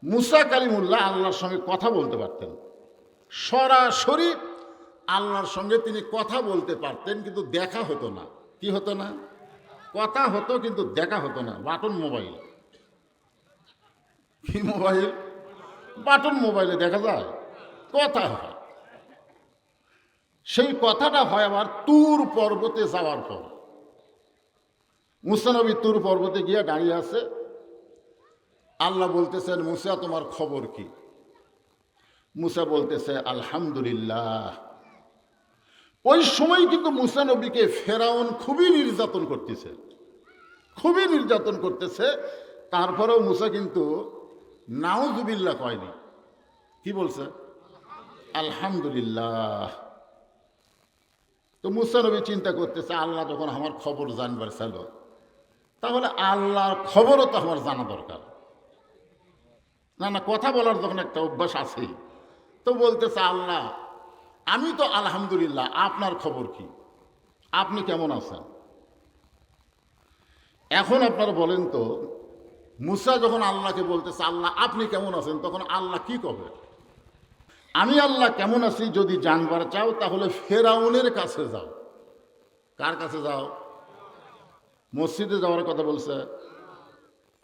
মুসা কালিমুল্লাহ আল্লাহর সঙ্গে কথা বলতে পারতেন, সরাসরি আল্লাহর সঙ্গে তিনি কথা বলতে পারতেন, কিন্তু দেখা হতো না। কি হতো না? কথা হতো কিন্তু দেখা হতো না। বাটন মোবাইল, কি মোবাইল? বাটন মোবাইলে দেখা যায়, কথা হয়। সেই কথাটা হয় আবার তুর পর্বতে যাওয়ার পর। মুসা নবী তুর পর্বতে গিয়ে দাঁড়িয়ে আছে, আল্লাহ বলতেছেন, মুসা তোমার খবর কি? মুসা বলতেছে আলহামদুলিল্লাহ। ওই সময় কিন্তু মুসা নবীকে ফেরাউন খুবই নির্যাতন করতেছে, খুবই নির্যাতন করতেছে। তারপরেও মুসা কিন্তু নাউজুবিল্লাহ কয়নি, কি বলছে? আলহামদুলিল্লাহ। তো মুসা নবী চিন্তা করতেছে, আল্লাহ যখন আমার খবর জানবার চাইল, তাহলে আল্লাহর খবরও তো আমার জানা দরকার। না না, কথা বলার যখন একটা অভ্যাস আছে, তো বলতেছে আল্লাহ আমি তো আলহামদুলিল্লাহ, আপনার খবর কি? আপনি কেমন আছেন? এখন আপনারা বলেন তো, মুসা যখন আল্লাহকে বলতেছে আল্লাহ আপনি কেমন আছেন, তখন আল্লাহ কি করবে? আমি আল্লাহ কেমন আছি যদি জানবার চাও, তাহলে ফেরাউনের কাছে যাও। কার কাছে যাও? মসজিদে যাওয়ার কথা বলছে।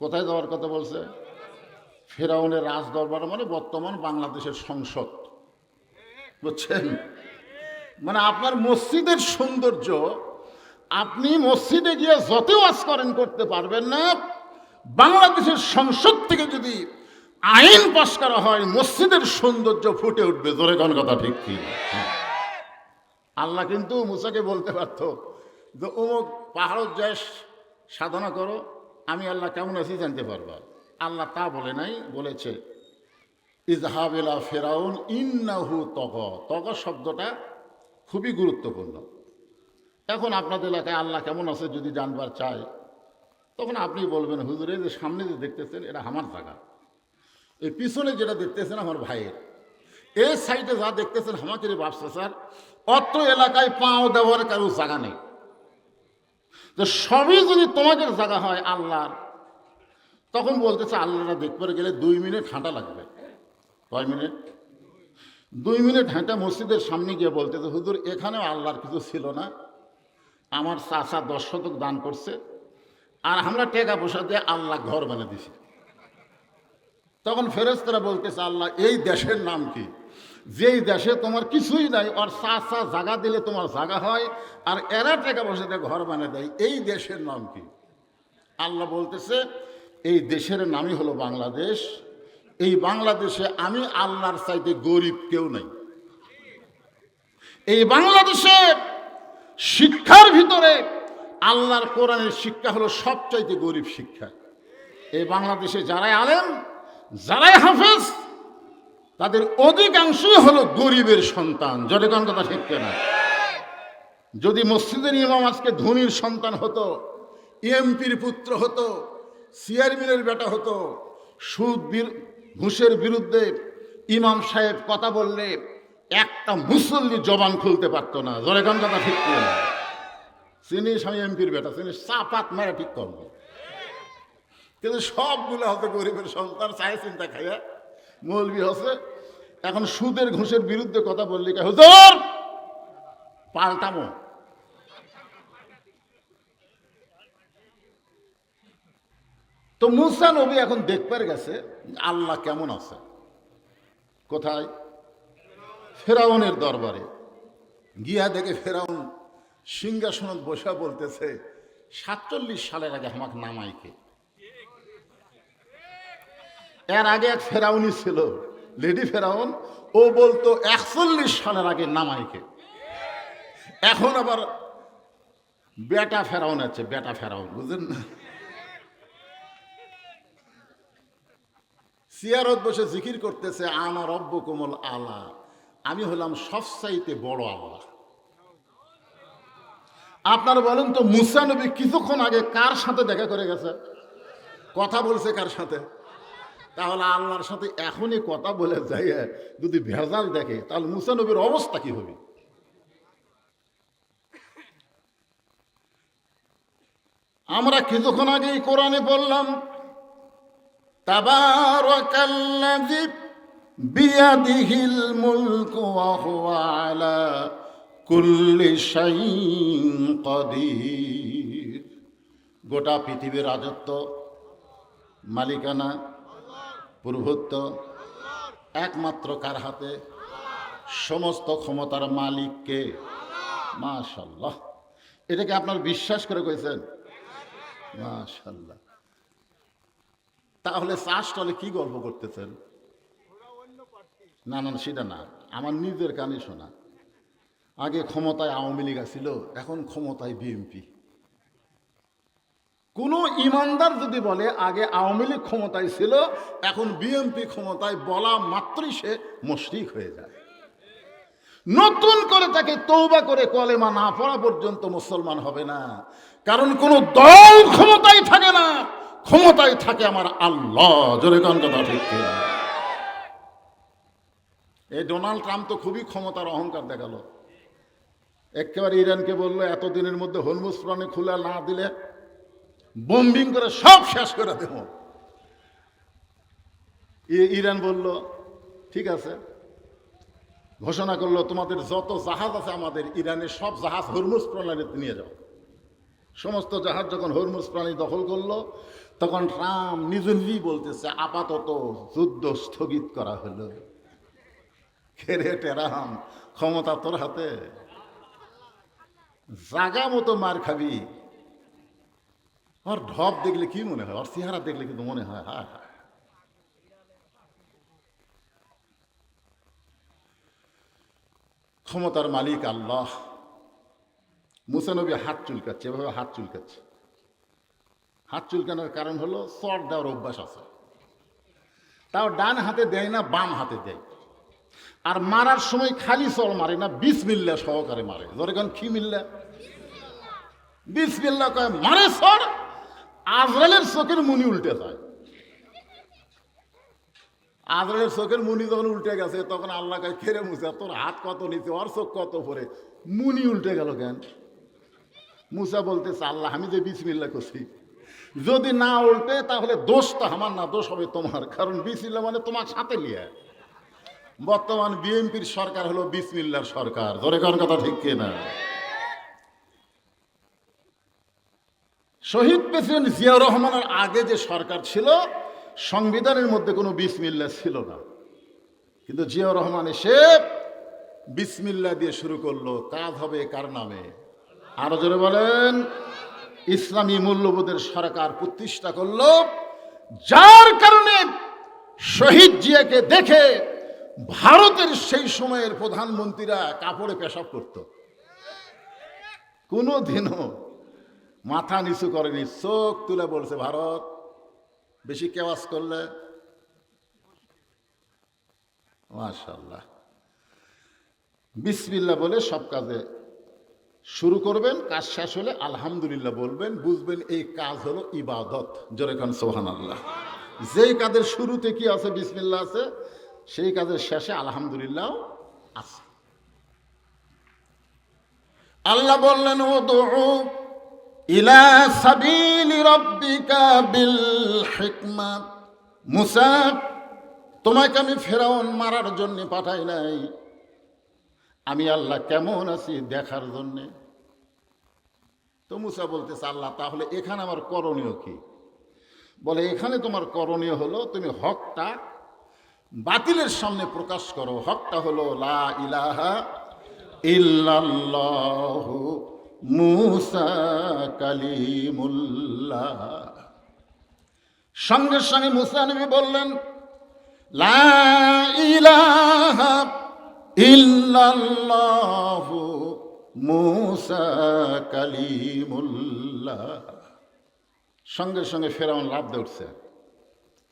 কোথায় যাওয়ার কথা বলছে? ফেরাউনের রাজ দরবার, মানে বর্তমান বাংলাদেশের সংসদ, বুঝছেন? মানে আপনার মসজিদের সৌন্দর্য আপনি মসজিদে গিয়ে যত ওয়াজ করেন করতে পারবেন না। বাংলাদেশের সংসদ থেকে যদি আইন পাস করা হয়, মসজিদের সৌন্দর্য ফুটে উঠবে। জোরে কোন কথা ঠিক কি? আল্লাহ কিন্তু মুসাকে বলতে পারত যে অমুক পাহাড় যায় সাধনা করো, আমি আল্লাহ কেমন আছি জানতে পারবা। আল্লাহ তা বলে নাই, বলেছে ইজহাবিলা ফেরাউন ইন্নাহু তগ। তগ শব্দটা খুবই গুরুত্বপূর্ণ। এখন আপনাদের এলাকায় আল্লাহ কেমন আছে যদি জানবার চায়, তখন আপনি বলবেন হুজুরে যে সামনে যে দেখতেছেন এটা আমার জায়গা, এই পিছনে যেটা দেখতেছেন আমার ভাইয়ের, এই সাইডে যা দেখতেছেন আমাকে রে বাপসা স্যার, অত্র এলাকায় পাও দেওয়ার কারো জায়গা নেই। তো সবই যদি তোমাদের জায়গা হয় আল্লাহর, তখন বলতেছে আল্লাহরা দেখতে গেলে 2 মিনিট হাঁটা লাগবে। কয় মিনিট? 2 মিনিট হাঁটা মসজিদের সামনে গিয়ে বলতেছে হুজুর এখানেও আল্লাহর কিছু ছিল না, আমার চাচা 10 শতক দান করছে, আর আমরা টাকা পয়সা দিয়ে আল্লাহ ঘর বানিয়ে দিছি। তখন ফেরেশতারা বলতেছে আল্লাহ এই দেশের নাম কি? যেই দেশে তোমার কিছুই নাই, আর চাচা জায়গা দিলে তোমার জায়গা হয়, আর এরা টাকা পয়সা দিয়ে ঘর বানিয়ে দেয়, এই দেশের নাম কি? আল্লাহ বলতেছে এই দেশের নামই হলো বাংলাদেশ। এই বাংলাদেশে আমি আল্লাহর চাইতে গরিব কেউ নাই। এই বাংলাদেশে শিক্ষার ভিতরে আল্লাহর কোরআনের শিক্ষা হলো সবচাইতে গরিব শিক্ষা। এই বাংলাদেশে যারাই আলেম, যারাই হাফেজ, তাদের অধিকাংশই হলো গরিবের সন্তান। জোরে কোন কথা ঠিক না? যদি মসজিদের ইমাম আজকে ধনীর সন্তান হতো, এমপির পুত্র হতো, চেয়ারম্যানের বেটা হতো, সুদ ঘুষের বিরুদ্ধে ইমাম সাহেব কথা বললে একটা মুসল্লি জবান খুলতে পারতো না। জোরে কোন কথা ঠিক না? চিনিস আমি এমপির বেটা, চিনিস চাপাত মারা ঠিক করবো, কিন্তু সবগুলো হতো গরিবের সন্তান, চায় চিন্তা খাইয়া মৌলবি হচ্ছে। এখন সুদের ঘুষের বিরুদ্ধে কথা বললি হুজুর পাল্টামো। তো মুসা নবী এখন দেখবার গেছে আল্লাহ কেমন আছে। কোথায়? ফেরাউনের দরবারে গিয়া দেখে ফেরাউন সিংহাসনত বসা বলতেছে 47 সালের আগে আমাকে নামাইকে। এর আগে এক ফেরাউনি ছিল, লেডি ফেরাউন, ও বলতো 41 সালের আগে নামাইকে। এখন আবার বেটা ফেরাউন আছে, বেটা ফেরাউন, বুঝলেন না? সিয়ারত বসে জিকির করতেছে আনা রব্বুকুমুল আলা, আমি হলাম সবচাইতে বড় আল্লাহ। আপনারা বলেন তো মুসা নবী কিছুক্ষণ আগে কার সাথে দেখা করে গেছে? কথা বলছে কার সাথে? তাহলে আল্লাহর সাথে এখনই কথা বলে যাই যদি ভেজাল দেখে, তাহলে মুসা নবীর অবস্থা কি হবে? আমরা কিছুক্ষণ আগেই কোরআনে বললাম তাবারাকাল্লাযী বিয়াদিহিল মুলকু ওয়া হুয়া আলা কুল্লি শাইইন কাদির। গোটা পৃথিবীর রাজত্ব, মালিকানা, প্রভুত্ব একমাত্র কার হাতে? সমস্ত ক্ষমতার মালিককে। মাশাআল্লাহ, এটাকে আপনার বিশ্বাস করে কইছেন? মাশাআল্লাহ। তাহলে চাষটলে কি গল্প করতেছেন? না না, সেটা না, আমার নিজের কানে শোনা। আগে ক্ষমতায় আওয়ামী লীগ ছিল, এখন ক্ষমতায় বিএনপি। কোন ইমানদার যদি বলে আগে আওয়ামী লীগ ক্ষমতায় ছিল, এখন বিএনপি ক্ষমতায়, বলা মাত্রই সে মুশরিক হয়ে যায়। নতুন করে তাকে তওবা করে কলেমা না পড়া পর্যন্ত মুসলমান হবে না। কারণ কোন দল ক্ষমতায় থাকে না, ক্ষমতায় থাকে আমার আল্লাহ। জোরে কোন কথা ঠিক কিনা? এই ডোনাল্ড ট্রাম্প তো খুবই ক্ষমতার অহংকার দেখালো। একেবারে ইরানকে বললো এতদিনের মধ্যে হরমুজ প্রণালী খোলা না দিলে বোম্বিং করে সব শেষ করে দেব। ইরান বলল ঠিক আছে, ঘোষণা করলো তোমাদের যত জাহাজ আছে আমাদের ইরানের সব জাহাজ হরমুজ প্রণালীতে নিয়ে যাও। সমস্ত জাহাজ যখন হরমুজ প্রণালী দখল করলো, তখন ট্রাম্প নিজেই বলতেছে আপাতত যুদ্ধ স্থগিত করা হলো। খেরে টেরাম, ক্ষমতা তোর হাতে, জাগা মতো মার খাবি। ওর ঢপ দেখলে কি মনে হয়? ওর চেহারা দেখলে কিন্তু মনে হয় হায় হায়। ক্ষমতার মালিক আল্লাহ। মুসা নবী হাত চুলকাচ্ছে, এভাবে হাত চুলকাচ্ছে। হাত চুলকানোর কারণ হলো চট দেওয়ার অভ্যাস আছে, তাও ডান হাতে দেয় না, বাম হাতে দেয়। আর মারার সময় খালি চড় মারে না, বিসমিল্লাহ সহকারে মারে। ধরে কেন কি মিল্লা বিসমিল্লাহ কয় মারে চড়, আজরাইলের চোখের মুনি উল্টে যায়। আজরাইলের চোখের মুনি যখন উল্টে গেছে, তখন আল্লাহ কয় খেরে মুসা তোর হাত কত নিচে, ওর চোখ কত পরে, মুনি উল্টে গেল কেন? মুসা বলতেছে আল্লাহ আমি যে বিসমিল্লাহ করছি, যদি না উল্টে তাহলে দোষটা আমার না, দোষ হবে তোমার। কারণ বিসমিল্লাহ মানে তোমার সাথে লিয়ে। বর্তমান বিএনপির সরকার হলো বিসমিল্লাহর সরকার। ধরে কোন কথা ঠিক কিনা? শহীদ প্রেসিডেন্ট জিয়াউর রহমানের আগে যে সরকার ছিল, সংবিধানের মধ্যে কোনো বিসমিল্লাহ ছিল না। কিন্তু জিয়াউর রহমান এসে বিসমিল্লাহ দিয়ে শুরু করলো। কাজ হবে কার নামে? আরো জোরে বলেন। ইসলামী মূল্যবোধের সরকার প্রতিষ্ঠা করলো, যার কারণে শহীদ জিয়াকে দেখে ভারতের সেই সময়ের প্রধানমন্ত্রীরা কাপড়ে পেশাব করত। কোনোদিনও মাথা নিচু করেনি, চোখ তুলে বলছে ভারত বেশি কেওয়াজ করলে। মাশাআল্লাহ। বিসমিল্লাহ বলে সব কাজে শুরু করবেন, কাজ শেষ হলে আলহামদুলিল্লাহ বলবেন, বুঝবেন এই কাজ হলো ইবাদত। জোরে কান সুবহানাল্লাহ। যেই কাজের শুরুতে কি আছে? বিসমিল্লাহ আছে, সেই কাজের শেষে আলহামদুলিল্লাহ আছে। আল্লাহ বললেন উদউ ইলা সাবিলি রাব্বিকা বিল হিকমা। মুসা, তোমাকে আমি ফেরাউন মারার জন্য পাঠাই নাই, আমি আল্লাহ কেমন আছি দেখার জন্যে। তো মুসা বলতেছে আল্লাহ তাহলে এখানে আমার করণীয় কি? বলে এখানে তোমার করণীয় হলো তুমি হকটা বাতিলের সামনে প্রকাশ করো। হকটা হলো লা ইলাহা ইল্লাল্লাহু মুসা কালিমুল্লাহ। সঙ্গে সঙ্গে মুসা নবী বললেন লা ইলাহা ইল্লাল্লাহু মুসা কালিমুল্লাহ। সঙ্গে সঙ্গে ফেরাউন লাভ দিয়ে উঠছে,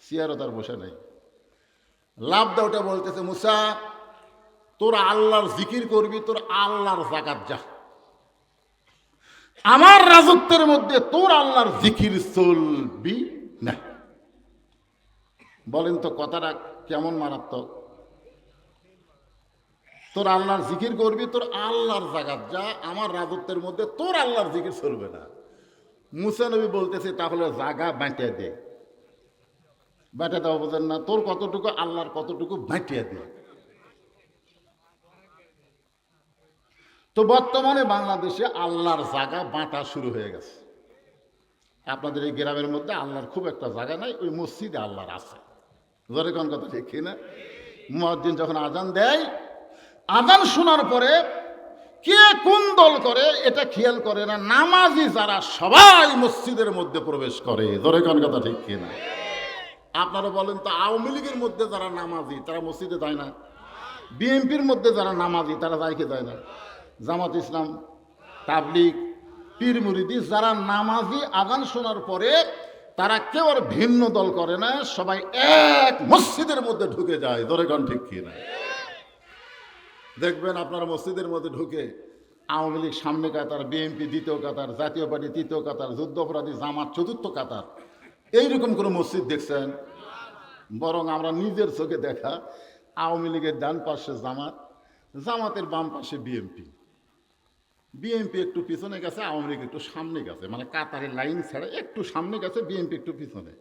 সিয়ারও তার বসে নেই। লাভ দিয়ে উঠে বলতেছে মুসা তোর আল্লাহর জিকির করবি, তোর আল্লাহর জাকাত যা, আমার রাজত্বের মধ্যে তোর আল্লাহর জিকির চলবি না। বলেন তো কথাটা কেমন মারাত্মক? তোর আল্লাহর জিকির করবি, তোর আল্লাহর জাকাত যা, আমার রাজত্বের মধ্যে তোর আল্লাহর জিকির চলবে না। মুসা নবী বলতেছে তাহলে জাগা বাঁটিয়ে দে। বাঁটে দেওয়া বোঝেন না, তোর কতটুকু আল্লাহর কতটুকু বাঁটিয়ে দিয়ে। তো বর্তমানে বাংলাদেশে আল্লাহর জায়গা বাঁটা শুরু হয়ে গেছে। আপনাদের এই গ্রামের মধ্যে আল্লাহর খুব একটা জায়গা নাই, ওই মসজিদে আল্লাহর আছে। ধরে কোন কথা ঠিক না? মুয়াজ্জিন যখন আজান দেয়, আজান শোনার পরে কে কোন দল করে এটা খেয়াল করে না, নামাজি যারা সবাই মসজিদের মধ্যে প্রবেশ করে। ধরে কোন কথা ঠিক কিনা? আপনারা বলেন তো, আওয়ামী লীগের মধ্যে যারা নামাজি তারা মসজিদে যায় না? বিএনপির মধ্যে যারা নামাজি তারা যায় কি যায় না? জামাত ইসলাম, তাবলিগ, পীর মুরিদি যারা নামাজি আজান শোনার পরে তারা কেউ আর ভিন্ন দল করে না, সবাই এক মসজিদের মধ্যে ঢুকে যায়। ধরে কোন ঠিক কিনা? দেখবেন আপনারা মসজিদের মধ্যে ঢুকে আওয়ামী লীগ সামনে কাতার, বিএনপি দ্বিতীয় কাতার, জাতীয় পার্টি তৃতীয় কাতার, যুদ্ধাপরাধী জামাত চতুর্থ কাতার। এইরকম কোনো মসজিদ দেখছেন? বরং আমরা নিজের চোখে দেখা, আওয়ামী লীগের ডান পাশে জামাত, জামাতের বাম পাশে বিএনপি, বিএনপি একটু পিছনে গেছে, আওয়ামী লীগ একটু সামনে গেছে, মানে কাতারের লাইন ছাড়া একটু সামনে গেছে, বিএনপি একটু পিছনে।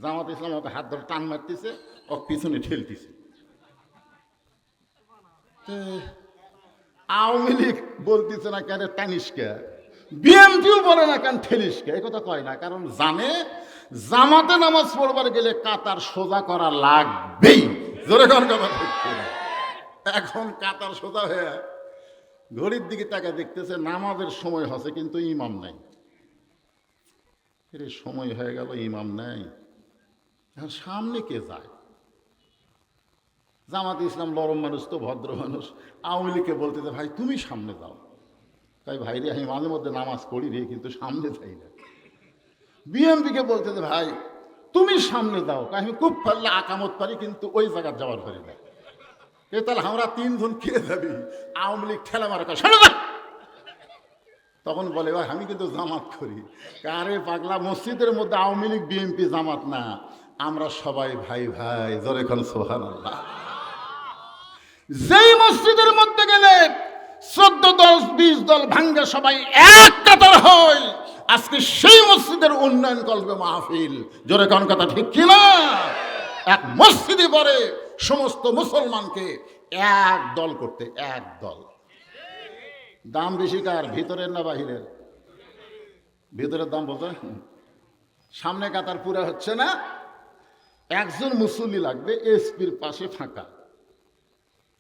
জামাত ইসলাম ওকে হাত ধরে টান মারতেছে, ও পিছনে ঠেলতেছে। আওয়ামী লীগ বলতেছে না কেন টানিসকে, বিএনপিও বলে না কেন ঠেলিসকে, এই কথা কয় না, কারণ জানে জামাতে নামাজ পড়বার গেলে কাতার সোজা করা লাগবেই। জোরে কোন কথা ঠিক কিনা? এখন কাতার সোজা হয়ে ঘড়ির দিকে টাকা দেখতেছে, নামাজের সময় হচ্ছে কিন্তু ইমাম নাই। এর সময় হয়ে গেল, ইমাম নাই, এখন সামনে কে যায়? জামাত ইসলাম লরম মানুষ তো, ভদ্র মানুষ, আওয়ামী লীগকে বলতেছে ভাই তুমি সামনে যাও। তাই ভাই রে, আমি মাঝে মধ্যে নামাজ পড়ি রে, কিন্তু সামনে যাই না। বিএনপিকে বলতেছে ভাই তুমি সামনে যাও, আমি খুব পারলে আকামত পারি, কিন্তু ওই জায়গায় যাওয়ার পারি না। এ তাহলে আমরা তিনজন কে যাবি? আওয়ামী লীগ ঠেলা মারা সামনে যা। তখন বলে ভাই আমি কিন্তু জামাত করি। আরে পাগলা, মসজিদের মধ্যে আওয়ামী লীগ বিএনপি জামাত না, আমরা সবাই ভাই ভাই। জোরে কোন সুবহানাল্লাহ। যেই মসজিদের মধ্যে গেলে 14 দল 20 দল ভাঙ্গে সবাই এক কাতার হয়, আজকে সেই মসজিদের উন্নয়ন করবে মাহফিল। জোরে কোন কথা ঠিক কিনা? এক মসজিদে পরে সমস্ত মুসলমানকে এক দল করতে, এক দল। দাম বেশি কার, ভিতরের না বাহিরের? ভিতরের দাম বলতে, সামনে কাতার পুরা হচ্ছে না, একজন মুসল্লি লাগবে, এসপির পাশে ফাঁকা।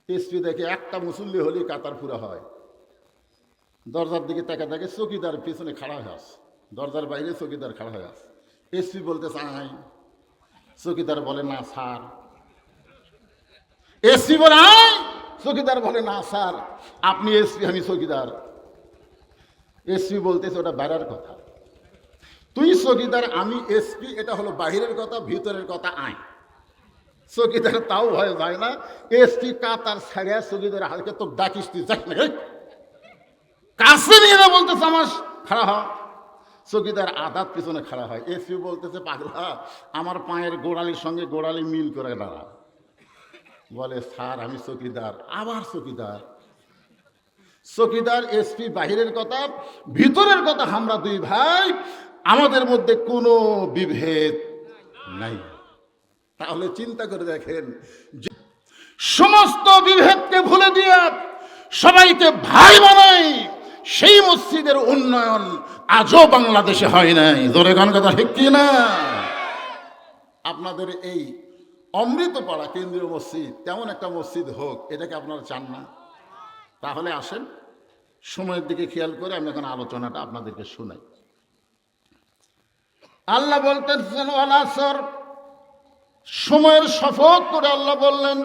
এসপি দেখে একটা মুসল্লি হলে কাতার পুরা হয়। দরজার দিকে তাকা দেখে চকিদার পিছনে খাড়া হয়ে আস, দরজার বাইরে চকিদার খাড়া হয়ে আস। এসপি বলতে চাই, চকিদার বলে না স্যার। এসপি বলে আয়, চকিদার বলে না স্যার আপনি এসপি, আমি চকিদার। এসপি বলতেছে ওটা বাইরের কথা, তুই চকিদার আমি এসপি, এটা হলো বাহিরের কথা, ভিতরের কথা আয়। চকিদার তাও ভয় যায় না, এসপি কাতার ছাড়িয়া চকিদার হালকে তো ডাকিস, তুই যাই না, কাছে নিয়ে না বলতেছে আমার খাড়া হ। চকিদার আধাত পিছনে খাড়া হয়। এসপি বলতেছে পাগলা, আমার পায়ের গোড়ালির সঙ্গে গোড়ালি মিল করে দাঁড়া। বলে স্যার আমি চকিদার। আবার চকিদার। চকিদার এসপি বাহিরের কথা, ভিতরের কথা আমরা দুই ভাই, আমাদের মধ্যে কোনো বিভেদ নাই। তাহলে চিন্তা করে দেখেন, সমস্ত বিভেদকে ভুলে দিয়ে সবাইকে ভাই বানাই, সেই মসজিদের উন্নয়ন আজও বাংলাদেশে হয় নাই। জোরে গান কথা ঠিক কি না? আপনাদের এই অমৃতপাড়া কেন্দ্রীয় মসজিদ তেমন একটা মসজিদ হোক, এটাকে আপনারা চান না? তাহলে আসেন, সময়ের দিকে খেয়াল করে আমি এখন আলোচনাটা আপনাদেরকে শোনাই। আল্লাহ বলতেছেন ওয়াল আসর, সময়ের শপথ করে আল্লাহ বললেন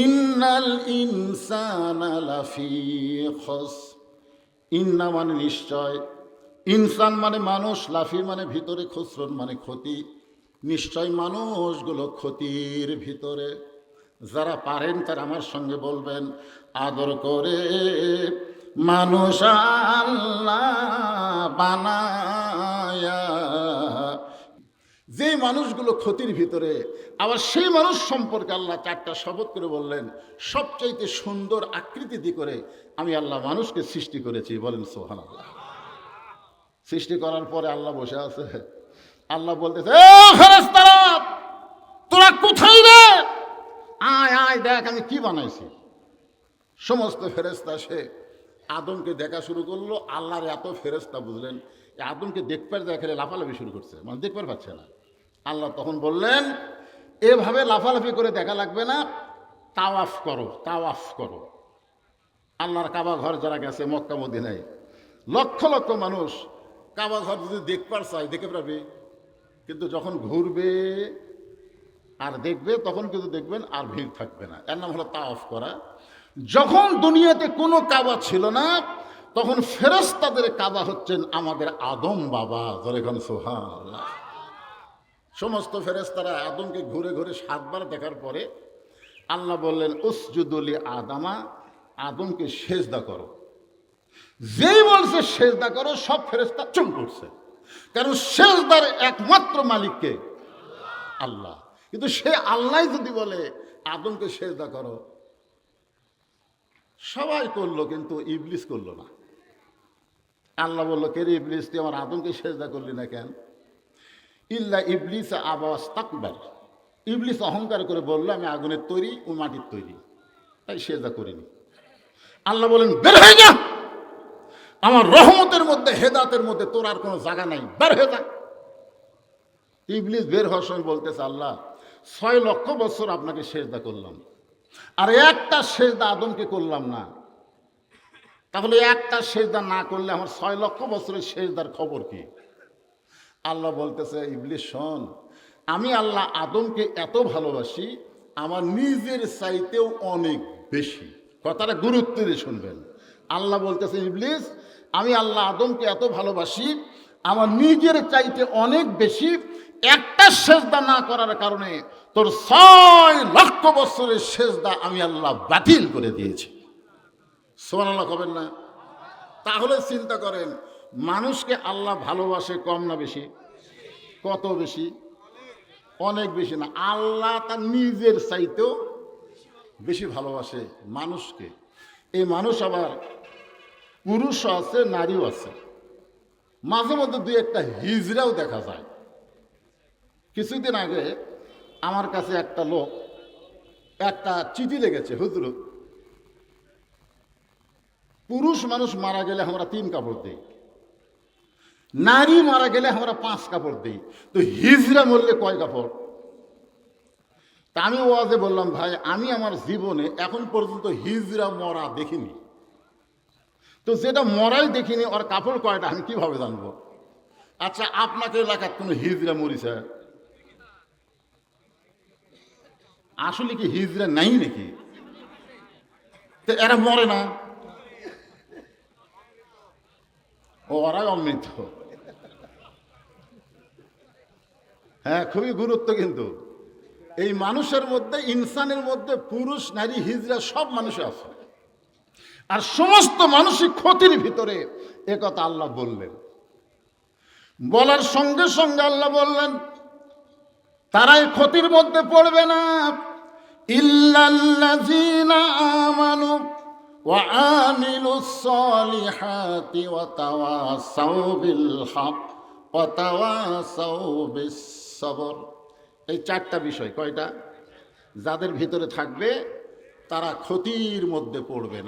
ইন্নাল ইনসানা লাফি খুসর। ইন্না মানে নিশ্চয়, ইনসান মানে মানুষ, লাফি মানে ভিতরে, খুসরন মানে ক্ষতি। নিশ্চয় মানুষগুলো ক্ষতির ভিতরে। যারা পারেন তারা আমার সঙ্গে বলবেন আদর করে, মানুষ আল্লাহ বানায়া। যে মানুষগুলো ক্ষতির ভিতরে, আবার সেই মানুষ সম্পর্কে আল্লাহ 4টা শপথ করে বললেন, সবচাইতে সুন্দর আকৃতি করে আমি আল্লাহ মানুষকে সৃষ্টি করেছি। বলেন সুবহানাল্লাহ। সৃষ্টি করার পরে আল্লাহ বসে আছে, আল্লাহ বলতেছে ও ফেরেশতারা, দেখ আমি কি বানাইছি। সমস্ত ফেরেশতা সে আদমকে দেখা শুরু করলো। আল্লাহর এত ফেরেশতা বুঝলেন আদমকে দেখবার দেখা লাফালাফি শুরু করছে, মানে দেখবার পাচ্ছে না। আল্লাহ তখন বললেন এভাবে লাফালাফি করে দেখা লাগবে না, তাওয়াফ করো, তাওয়াফ করো। আল্লাহর কাবা ঘর যারা গেছে মক্কা মদিনায়, লক্ষ লক্ষ মানুষ কাবা ঘর যদি দেখবার চায় দেখে পাবে, কিন্তু যখন ঘুরবে আর দেখবে তখন কিন্তু দেখবেন আর ভিড় থাকবে না। এর নাম হলো তাওয়াফ করা। যখন দুনিয়াতে কোনো কাবা ছিল না তখন ফেরেশতাদের কাবা হচ্ছেন আমাদের আদম বাবা। যখন সুবহানাল্লাহ, সমস্ত ফেরেশতারা আদমকে ঘুরে ঘুরে 7 বার দেখার পরে আল্লাহ বললেন উসজুদুলি আদামা, আদমকে সেজদা করো। যেই বলছে সেজদা করো সব ফেরেশতা চুপ করছে, কারণ সেজদার একমাত্র মালিককে আল্লাহ। কিন্তু সে আল্লাহ যদি বলে আদমকে সেজদা করো, সবাই করলো কিন্তু ইবলিস করলো না। আল্লাহ বললো কে রে ইবলিস, তুই আমার আদমকে সেজদা করলি না কেন? ইল্লা ইবলিস আবা ওয়াস্তাকবার, ইবলিস অহংকার করে বললো আমি আগুনের তৈরি ও মাটির তৈরি, তাই সেজদা করিনি। আল্লাহ বলেন বের হয়ে যা, আমার রহমতের মধ্যে হেদাতের মধ্যে তোর আর কোনো জায়গা নাই, বের হয়ে যা। ইবলিস বের হওয়ার সময় বলতেছে আল্লাহ 6 লক্ষ বছর আপনাকে সেজদা করলাম আর একটা সেজদা আদমকে করলাম না, তাহলে একটা সেজদা না করলে আমার 6 লক্ষ বছরের সেজদার খবর কি? আল্লাহ বলতেছে ইবলিস শোন, আমি আল্লাহ আদমকে এত ভালোবাসি আমার নিজের চাইতেও অনেক বেশি। কথাটা গুরুত্ব দিয়ে শুনবেন। আল্লাহ বলতেছে ইবলিস আমি আল্লাহ আদমকে এত ভালোবাসি আমার নিজের চাইতে অনেক বেশি, একটা সেজদা না করার কারণে তোর 6 লক্ষ বছরের সেজদা আমি আল্লাহ বাতিল করে দিয়েছি। সুবহানাল্লাহ কবেন না? তাহলে চিন্তা করেন মানুষকে আল্লাহ ভালোবাসে কম না বেশি? কত বেশি? অনেক বেশি না। আল্লাহ তার নিজের চাইতেও বেশি ভালোবাসে মানুষকে। এই মানুষ আবার পুরুষও আছে নারীও আছে, মাঝে মধ্যে 2-1টা হিজড়াও দেখা যায়। কিছুদিন আগে আমার কাছে একটা লোক একটা চিঠি লেগেছে, হুজুর পুরুষ মানুষ মারা গেলে আমরা 3 কাপড় দিই, নারী মারা গেলে আমরা 5 কাপড় দিই, তো হিজড়া মরলে কয় কাপড়? তা আমি ওয়াজে বললাম ভাই আমি আমার জীবনে এখন পর্যন্ত হিজড়া মরা দেখিনি, তো যেটা মরাই দেখিনি ওর কাপড় কয়টা আমি কিভাবে জানবো? আচ্ছা আপনাকে এলাকার কোনো হিজড়া মরিছে? আসলে কি হিজড়া নাই নাকি? তো এরা মরে না, ওরাই অমৃত। হ্যাঁ খুবই গুরুত্ব। কিন্তু এই মানুষের মধ্যে ইনসানের মধ্যে পুরুষ নারী হিজড়া সব মানুষে আছে, আর সমস্ত মানসিক ক্ষতির ভিতরে একথা আল্লাহ বললেন। বলার সঙ্গে সঙ্গে আল্লাহ বললেন তারাই ক্ষতির মধ্যে পড়বে না, ইল্লাল্লাযীনা আমানু ওয়া আমিলুস সালিহাতি ওয়া তাওয়াসাউ বিল হক ওয়া তাওয়াসাউ বিস সবর। এই 4টা বিষয় কয়টা? যাদের ভিতরে থাকবে তারা ক্ষতির মধ্যে পড়বে না।